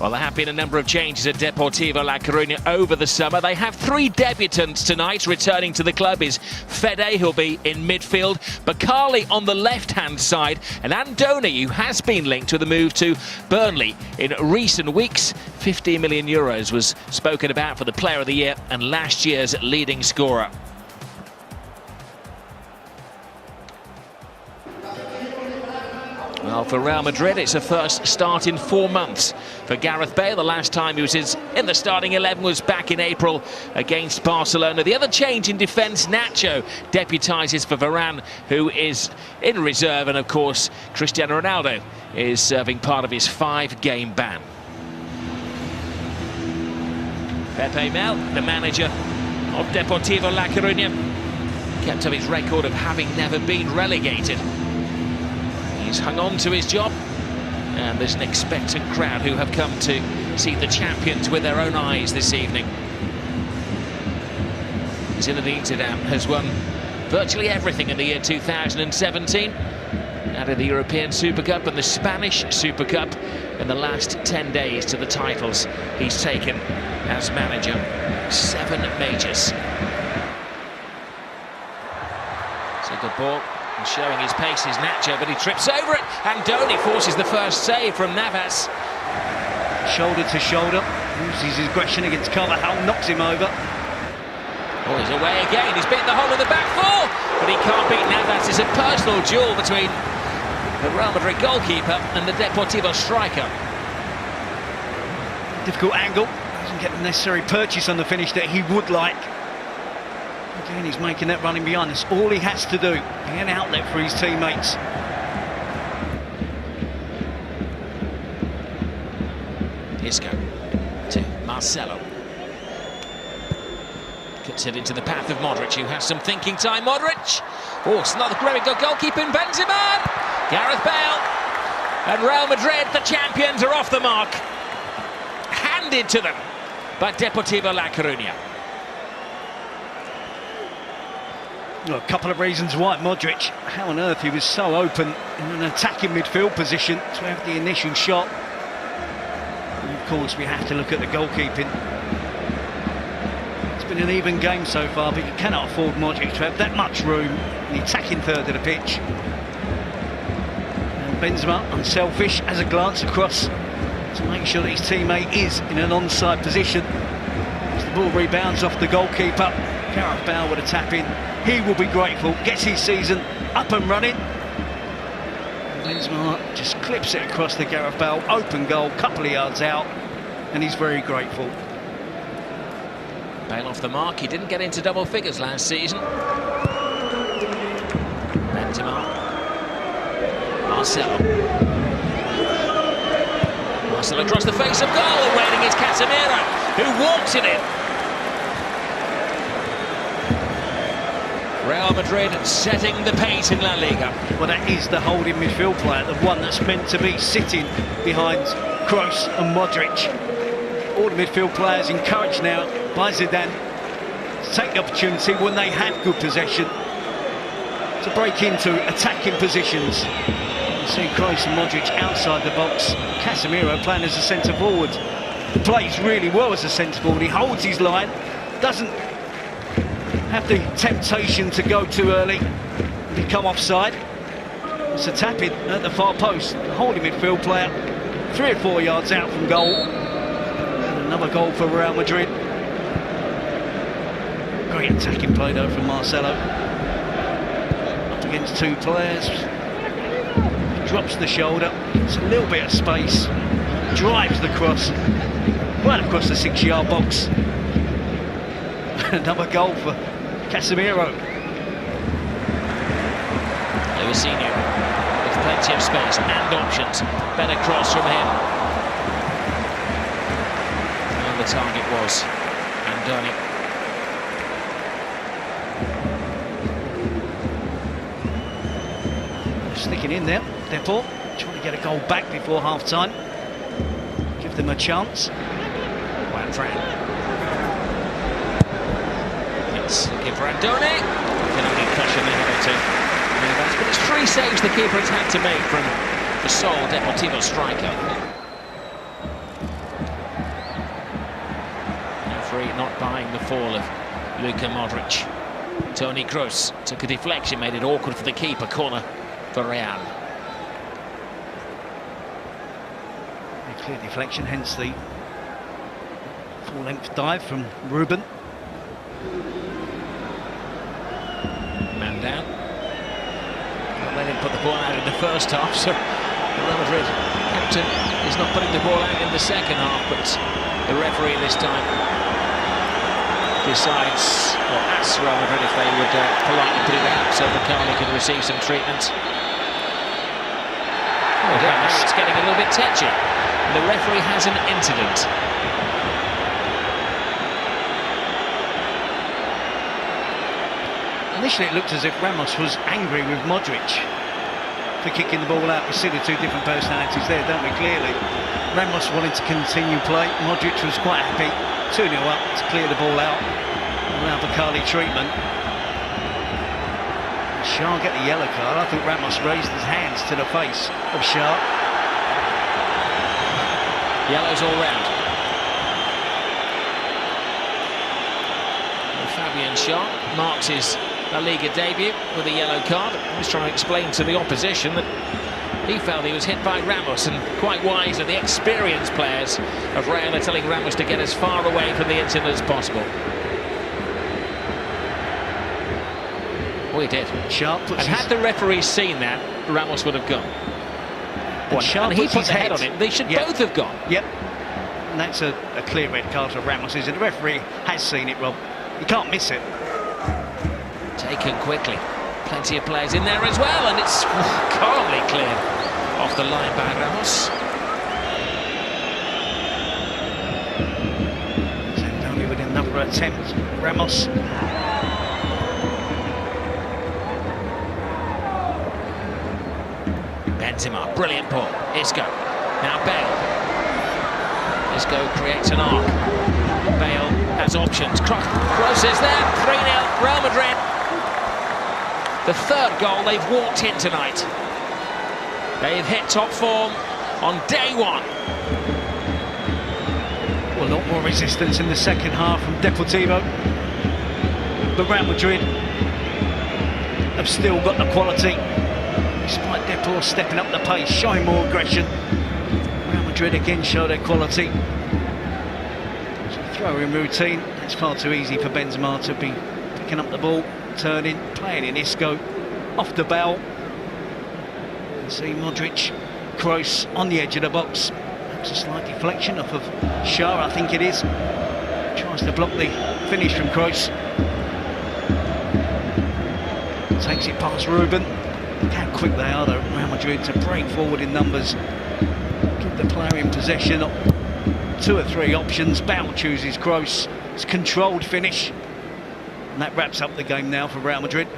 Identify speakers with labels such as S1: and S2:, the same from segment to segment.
S1: Well, there have been a number of changes at Deportivo La Coruña over the summer. They have 3 debutants tonight. Returning to the club is Fede, who'll be in midfield, Bakali on the left-hand side, and Andoni, who has been linked with a move to Burnley in recent weeks. 50 million euros was spoken about for the Player of the Year and last year's leading scorer. Well, for Real Madrid, it's a first start in 4 months for Gareth Bale. The last time he was in the starting 11 was back in April against Barcelona. The other change in defence, Nacho deputises for Varane, who is in reserve. And, of course, Cristiano Ronaldo is serving part of his 5-game ban. Pepe Mel, the manager of Deportivo La Coruña, kept up his record of having never been relegated. He's hung on to his job, and there's an expectant crowd who have come to see the champions with their own eyes this evening. Zinedine Zidane has won virtually everything in the year 2017. Added the European Super Cup and the Spanish Super Cup in the last 10 days to the titles he's taken as manager. 7 majors. It's a good ball. And showing his pace is Nacho, but he trips over it. Andoni forces the first save from Navas.
S2: Shoulder to shoulder, uses his aggression against Carvajal, knocks him over.
S1: Oh, he's away again. He's beaten the hole in the back 4, but he can't beat Navas. It's a personal duel between the Real Madrid goalkeeper and the Deportivo striker.
S2: Difficult angle, doesn't get the necessary purchase on the finish that he would like. Again, he's making that running behind. That's all he has to do. Be an outlet for his teammates.
S1: Isco to Marcelo. Cuts it into the path of Modric, who has some thinking time. Modric! Oh, it's another great goalkeeper in Benzema! Gareth Bale! And Real Madrid, the champions, are off the mark. Handed to them by Deportivo La Coruña.
S2: Well, a couple of reasons why Modric, how on earth he was so open in an attacking midfield position to have the initial shot. And of course, we have to look at the goalkeeping. It's been an even game so far, but you cannot afford Modric to have that much room in the attacking third of the pitch. And Benzema, unselfish, has a glance across to make sure that his teammate is in an onside position. As the ball rebounds off the goalkeeper, Gareth Bale with a tap in. He will be grateful, gets his season up and running. Benzema just clips it across the Gareth Bale, open goal, couple of yards out, and he's very grateful.
S1: Bale off the mark, he didn't get into double figures last season. Benzema. Marcelo. Marcelo across the face of goal, waiting is Casemiro, who walks it in. Real Madrid setting the pace in La Liga.
S2: Well, that is the holding midfield player, the one that's meant to be sitting behind Kroos and Modric. All the midfield players encouraged now by Zidane to take the opportunity when they had good possession to break into attacking positions. You see Kroos and Modric outside the box. Casemiro playing as a centre forward. He plays really well as a centre forward. He holds his line, doesn't have the temptation to go too early and become offside. It's a tap-in at the far post. The holding midfield player 3 or 4 yards out from goal. And another goal for Real Madrid. Great attacking play though from Marcelo. Up against 2 players. Drops the shoulder. It's a little bit of space. Drives the cross right across the 6-yard box. Another goal for Casemiro.
S1: Luisinho with plenty of space and options. Better cross from him. And the target was Andoni.
S2: Sticking in there, Deport, trying to get a goal back before half-time. Give them a chance.
S1: Juan Fran. Looking for Andoni. Can only crush him in or 2. But it's 3 saves the keeper has had to make from the sole Deportivo striker. defying the fall of Luka Modric. Toni Kroos took a deflection, made it awkward for the keeper. Corner for Real.
S2: A clear deflection, hence the full-length dive from Ruben.
S1: Man down. Well, they didn't put the ball out in the first half, so the Real Madrid captain is not putting the ball out in the second half, but the referee this time decides, or asks Real Madrid if they would politely put it out so Bakali can receive some treatment. Oh, it's getting a little bit touchy. The referee has an incident.
S2: Initially it looked as if Ramos was angry with Modric for kicking the ball out. We see the two different personalities there, don't we, clearly. Ramos wanted to continue play, Modric was quite happy, 2-0 up to clear the ball out, allow Bakali treatment. Shah get the yellow card. I think Ramos raised his hands to the face of Shah.
S1: Yellows all round. And Fabian Shah marks his La Liga debut with a yellow card. He was trying to explain to the opposition that he felt he was hit by Ramos, and quite wise that the experienced players of Real are telling Ramos to get as far away from the incident as possible. Well, he did. And had the referee seen that, Ramos would have gone. And he put the head on it. They should both have gone.
S2: Yep. And that's a clear red card for Ramos. And the referee has seen it, Rob. You can't miss it.
S1: Taken quickly. Plenty of players in there as well, and it's calmly cleared off the line by Ramos.
S2: Only with another attempt. Ramos.
S1: Benzema, brilliant ball. Isco. Now Bale. Isco creates an arc. Bale has options. Kroos is there. 3-0 Real Madrid. The third goal they've walked in tonight. They've hit top form on day one.
S2: Well, a lot more resistance in the second half from Deportivo. But Real Madrid have still got the quality. Despite Depor stepping up the pace, showing more aggression, Real Madrid again show their quality. Throw-in routine. It's far too easy for Benzema to be picking up the ball, turning, playing in Isco, off the bell. You can see Modric, Kroos on the edge of the box. Perhaps a slight deflection off of Shah, I think it is. Tries to block the finish from Kroos. Takes it past Ruben. Look how quick they are, though, Real Madrid, to break forward in numbers. Give the player in possession. 2 or 3 options. Bale chooses Kroos. It's a controlled finish. And that wraps up the game now for Real Madrid.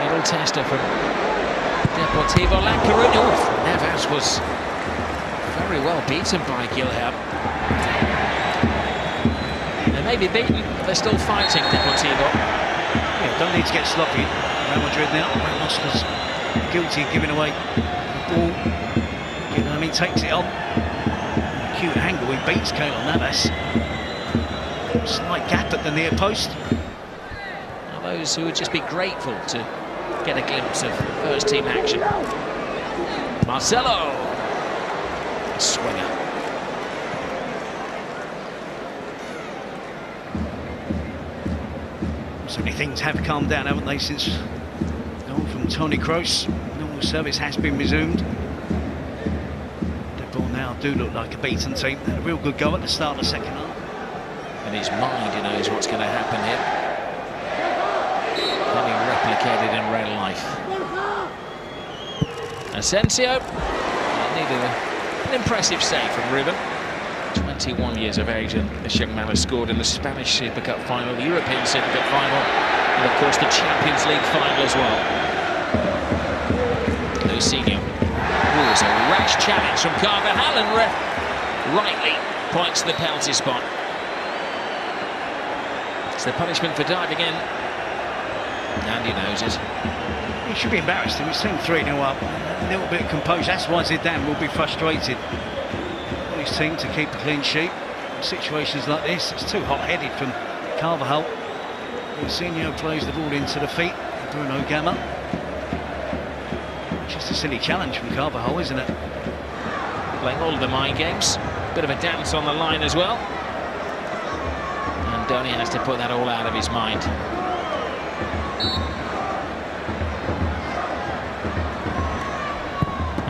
S1: Little tester from Deportivo La Coruña. Navas was very well beaten by Gilham. They may be beaten, but they're still fighting, Deportivo.
S2: Yeah, don't need to get sloppy. Real Madrid now. Ramos was guilty of giving away the ball. Gilham takes it on. Cute angle, he beats Keylor Navas. Slight gap at the near post.
S1: Now those who would just be grateful to get a glimpse of first team action. Marcelo, a swinger.
S2: So many things have calmed down, haven't they, since the goal from Toni Kroos. Normal service has been resumed. Deportivo now do look like a beaten team. They had a real good go at the start of the second half.
S1: In his mind, he knows what's going to happen here. Having replicated in real life. Asensio needed an impressive save from Ruben. 21 years of age, and this young man has scored in the Spanish Super Cup final, the European Super Cup final, and of course the Champions League final as well. Lucinho. Ooh, it's a rash challenge from Carvajal, and ref rightly points to the penalty spot. It's the punishment for diving in, and he knows it.
S2: He should be embarrassed. He was 3-0 up. A little bit of composure. That's why Zidane will be frustrated on his team to keep a clean sheet. In situations like this, it's too hot-headed from Carvajal. Coutinho plays the ball into the feet of Bruno Gamma. Just a silly challenge from Carvajal, isn't it?
S1: Playing all of the mind games. Bit of a dance on the line as well. And Donny has to put that all out of his mind.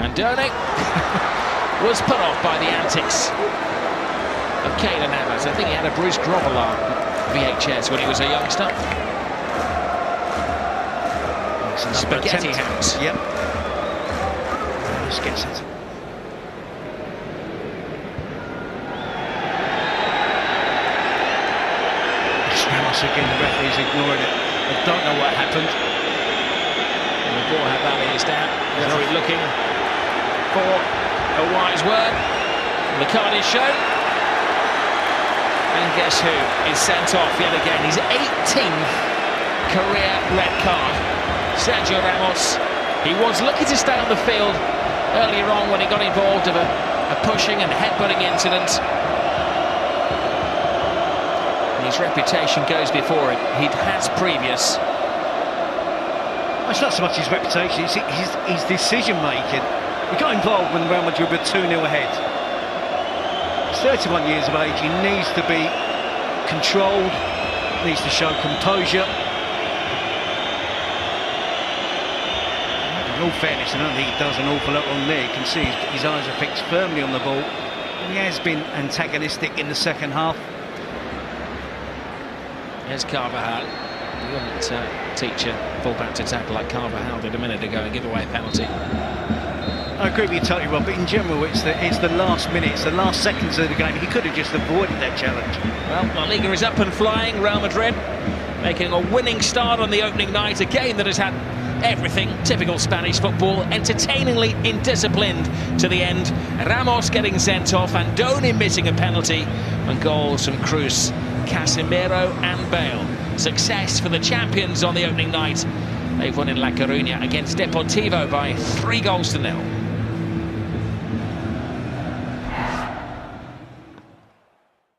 S1: And Donny was put off by the antics of Keylor Navas. I think he had a Bruce Grobbelaar VHS when he was a youngster. Spaghetti hands.
S2: Yep. Just gets it. Ramos again, the referee's ignoring it. I don't know what happened.
S1: And the ball had that is down. Very looking for a wise word. The card is shown. And guess who is sent off yet again? His 18th career red card. Sergio Ramos. He was looking to stay on the field earlier on when he got involved of a pushing and headbutting incident. His reputation goes before him. He has previous.
S2: It's not so much his reputation, it's his decision-making. He got involved when Real Madrid were 2-0 ahead. He's 31 years of age, he needs to be controlled, needs to show composure. In all fairness, I don't think he does an awful lot wrong there. You can see his eyes are fixed firmly on the ball. He has been antagonistic in the second half.
S1: Here's Carvajal. He wouldn't teach a fullback to tackle like Carvajal did a minute ago and give away a penalty.
S2: I agree with you totally, Rob, but in general it's the last minutes, the last seconds of the game. He could have just avoided that challenge.
S1: Well, La Liga is up and flying. Real Madrid making a winning start on the opening night. A game that has had everything, typical Spanish football, entertainingly indisciplined to the end. Ramos getting sent off, and Andoni missing a penalty, and goals from Cruz, Casemiro and Bale. Success for the champions on the opening night. They've won in La Coruña against Deportivo by 3-0.